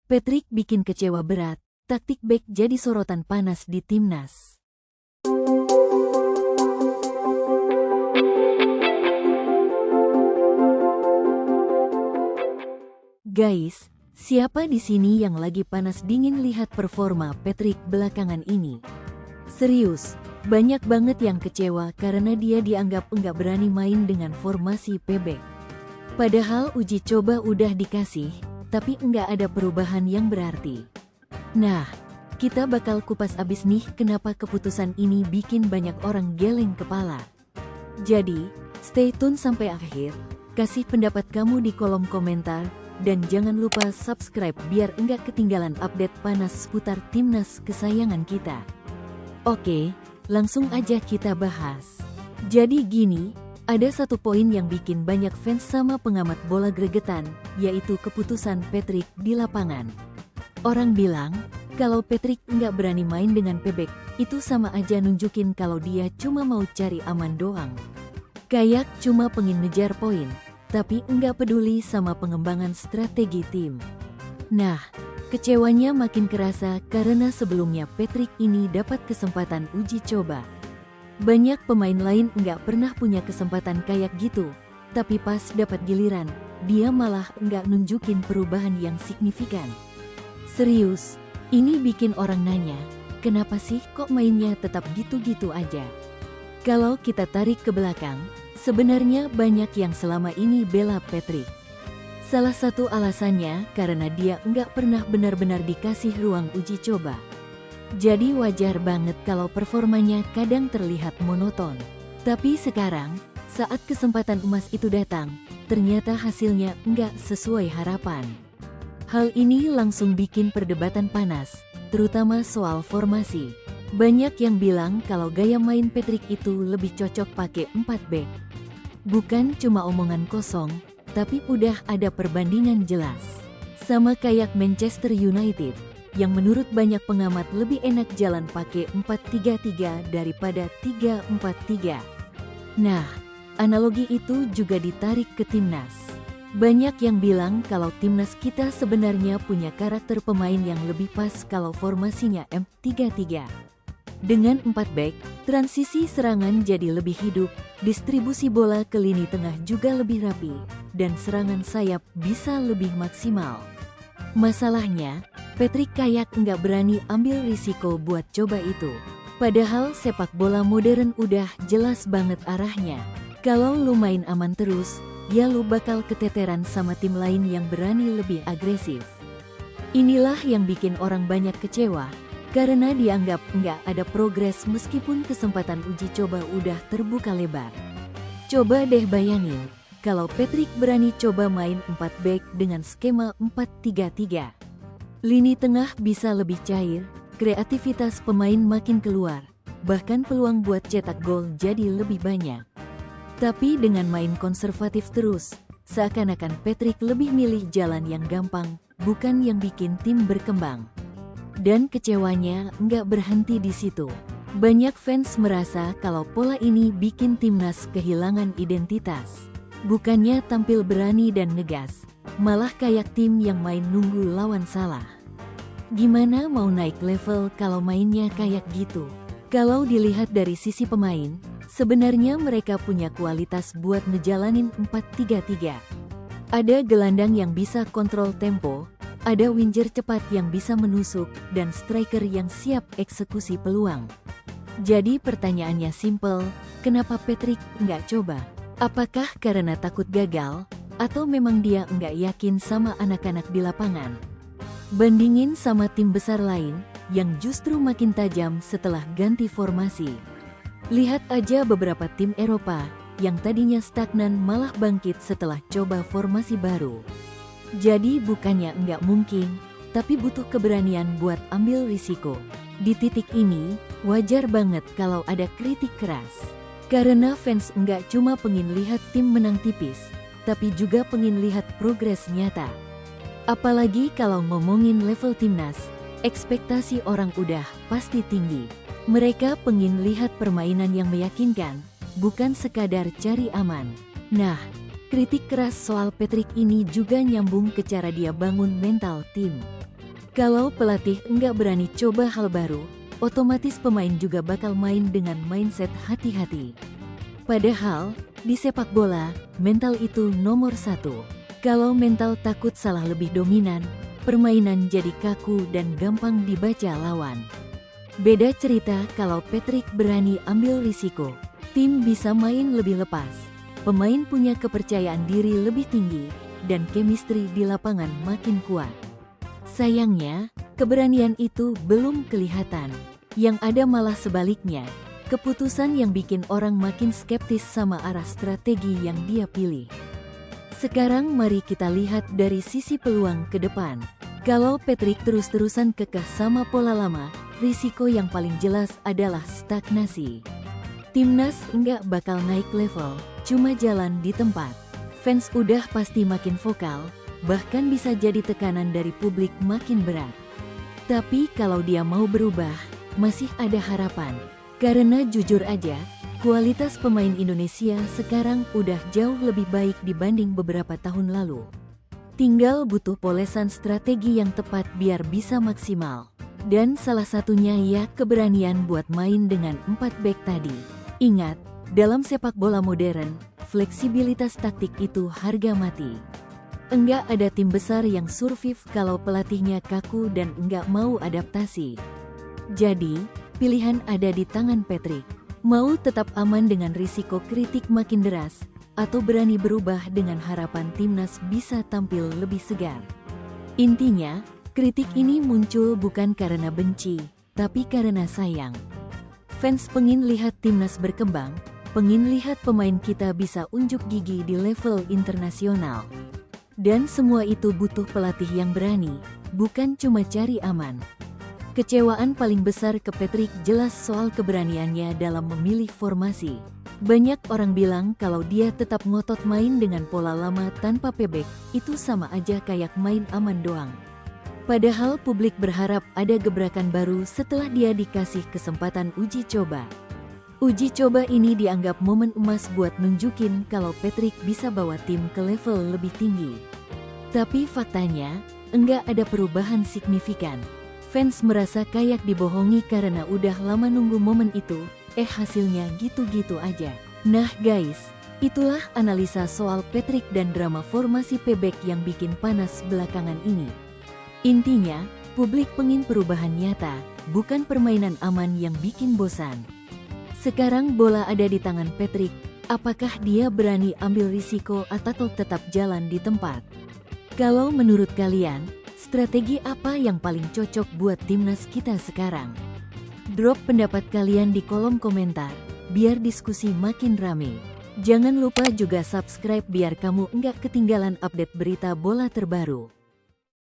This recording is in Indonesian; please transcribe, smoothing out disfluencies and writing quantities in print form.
Patrick bikin kecewa berat, taktik bek jadi sorotan panas di timnas. Guys, siapa di sini yang lagi panas dingin lihat performa Patrick belakangan ini? Serius, banyak banget yang kecewa karena dia dianggap enggak berani main dengan formasi pebek. Padahal uji coba udah dikasih, tapi enggak ada perubahan yang berarti. Nah, kita bakal kupas abis nih kenapa keputusan ini bikin banyak orang geleng kepala. Jadi, stay tune sampai akhir, kasih pendapat kamu di kolom komentar, dan jangan lupa subscribe biar enggak ketinggalan update panas seputar timnas kesayangan kita. Oke, langsung aja kita bahas. Jadi gini, ada satu poin yang bikin banyak fans sama pengamat bola gregetan, yaitu keputusan Patrick di lapangan. Orang bilang, kalau Patrick enggak berani main dengan pebek, itu sama aja nunjukin kalau dia cuma mau cari aman doang. Kayak cuma pengen ngejar poin, tapi enggak peduli sama pengembangan strategi tim. Nah, kecewanya makin kerasa karena sebelumnya Patrick ini dapat kesempatan uji coba. Banyak pemain lain enggak pernah punya kesempatan kayak gitu, tapi pas dapat giliran, dia malah enggak nunjukin perubahan yang signifikan. Serius, ini bikin orang nanya, kenapa sih kok mainnya tetap gitu-gitu aja? Kalau kita tarik ke belakang, sebenarnya banyak yang selama ini bela Patrick. Salah satu alasannya karena dia enggak pernah benar-benar dikasih ruang uji coba. Jadi wajar banget kalau performanya kadang terlihat monoton. Tapi sekarang, saat kesempatan emas itu datang, ternyata hasilnya enggak sesuai harapan. Hal ini langsung bikin perdebatan panas, terutama soal formasi. Banyak yang bilang kalau gaya main Patrick itu lebih cocok pakai 4 back. Bukan cuma omongan kosong, tapi udah ada perbandingan jelas. Sama kayak Manchester United, yang menurut banyak pengamat lebih enak jalan pakai 4-3-3 daripada 3-4-3. Nah, analogi itu juga ditarik ke timnas. Banyak yang bilang kalau timnas kita sebenarnya punya karakter pemain yang lebih pas kalau formasinya 4-3-3. Dengan 4 back, transisi serangan jadi lebih hidup, distribusi bola ke lini tengah juga lebih rapi, dan serangan sayap bisa lebih maksimal. Masalahnya, Patrick kayak nggak berani ambil risiko buat coba itu. Padahal sepak bola modern udah jelas banget arahnya. Kalau lu main aman terus, ya lu bakal keteteran sama tim lain yang berani lebih agresif. Inilah yang bikin orang banyak kecewa, karena dianggap nggak ada progres meskipun kesempatan uji coba udah terbuka lebar. Coba deh bayangin, kalau Patrick berani coba main 4 back dengan skema 4-3-3. Lini tengah bisa lebih cair, kreativitas pemain makin keluar, bahkan peluang buat cetak gol jadi lebih banyak. Tapi dengan main konservatif terus, seakan-akan Patrick lebih milih jalan yang gampang, bukan yang bikin tim berkembang. Dan kecewanya nggak berhenti di situ. Banyak fans merasa kalau pola ini bikin timnas kehilangan identitas. Bukannya tampil berani dan ngegas, malah kayak tim yang main nunggu lawan salah. Gimana mau naik level kalau mainnya kayak gitu? Kalau dilihat dari sisi pemain, sebenarnya mereka punya kualitas buat ngejalanin 4-3-3. Ada gelandang yang bisa kontrol tempo, ada winger cepat yang bisa menusuk, dan striker yang siap eksekusi peluang. Jadi pertanyaannya simple, kenapa Patrick nggak coba? Apakah karena takut gagal, atau memang dia nggak yakin sama anak-anak di lapangan? Bandingin sama tim besar lain, yang justru makin tajam setelah ganti formasi. Lihat aja beberapa tim Eropa, yang tadinya stagnan malah bangkit setelah coba formasi baru. Jadi bukannya nggak mungkin, tapi butuh keberanian buat ambil risiko. Di titik ini, wajar banget kalau ada kritik keras. Karena fans nggak cuma pengen lihat tim menang tipis, tapi juga pengen lihat progres nyata. Apalagi kalau ngomongin level timnas, ekspektasi orang udah pasti tinggi. Mereka pengen lihat permainan yang meyakinkan, bukan sekadar cari aman. Nah, kritik keras soal Patrick ini juga nyambung ke cara dia bangun mental tim. Kalau pelatih enggak berani coba hal baru, otomatis pemain juga bakal main dengan mindset hati-hati. Padahal, di sepak bola, mental itu nomor satu. Kalau mental takut salah lebih dominan, permainan jadi kaku dan gampang dibaca lawan. Beda cerita kalau Patrick berani ambil risiko. Tim bisa main lebih lepas, pemain punya kepercayaan diri lebih tinggi, dan chemistry di lapangan makin kuat. Sayangnya, keberanian itu belum kelihatan. Yang ada malah sebaliknya, keputusan yang bikin orang makin skeptis sama arah strategi yang dia pilih. Sekarang mari kita lihat dari sisi peluang ke depan. Kalau Patrick terus-terusan kekeh sama pola lama, risiko yang paling jelas adalah stagnasi. Timnas nggak bakal naik level, cuma jalan di tempat. Fans udah pasti makin vokal, bahkan bisa jadi tekanan dari publik makin berat. Tapi kalau dia mau berubah, masih ada harapan. Karena jujur aja, kualitas pemain Indonesia sekarang udah jauh lebih baik dibanding beberapa tahun lalu. Tinggal butuh polesan strategi yang tepat biar bisa maksimal. Dan salah satunya ya keberanian buat main dengan 4 back tadi. Ingat, dalam sepak bola modern, fleksibilitas taktik itu harga mati. Enggak ada tim besar yang survive kalau pelatihnya kaku dan enggak mau adaptasi. Jadi, pilihan ada di tangan Patrick. Mau tetap aman dengan risiko kritik makin deras, atau berani berubah dengan harapan timnas bisa tampil lebih segar. Intinya, kritik ini muncul bukan karena benci, tapi karena sayang. Fans pengin lihat timnas berkembang, pengin lihat pemain kita bisa unjuk gigi di level internasional. Dan semua itu butuh pelatih yang berani, bukan cuma cari aman. Kecewaan paling besar ke Patrick jelas soal keberaniannya dalam memilih formasi. Banyak orang bilang kalau dia tetap ngotot main dengan pola lama tanpa pebek, itu sama aja kayak main aman doang. Padahal publik berharap ada gebrakan baru setelah dia dikasih kesempatan uji coba. Uji coba ini dianggap momen emas buat nunjukin kalau Patrick bisa bawa tim ke level lebih tinggi. Tapi faktanya, enggak ada perubahan signifikan. Fans merasa kayak dibohongi karena udah lama nunggu momen itu, hasilnya gitu-gitu aja. Nah guys, itulah analisa soal Patrick dan drama formasi pebek yang bikin panas belakangan ini. Intinya, publik pengin perubahan nyata, bukan permainan aman yang bikin bosan. Sekarang bola ada di tangan Patrick, apakah dia berani ambil risiko atau tetap jalan di tempat? Kalau menurut kalian, strategi apa yang paling cocok buat timnas kita sekarang? Drop pendapat kalian di kolom komentar, biar diskusi makin rame. Jangan lupa juga subscribe biar kamu nggak ketinggalan update berita bola terbaru.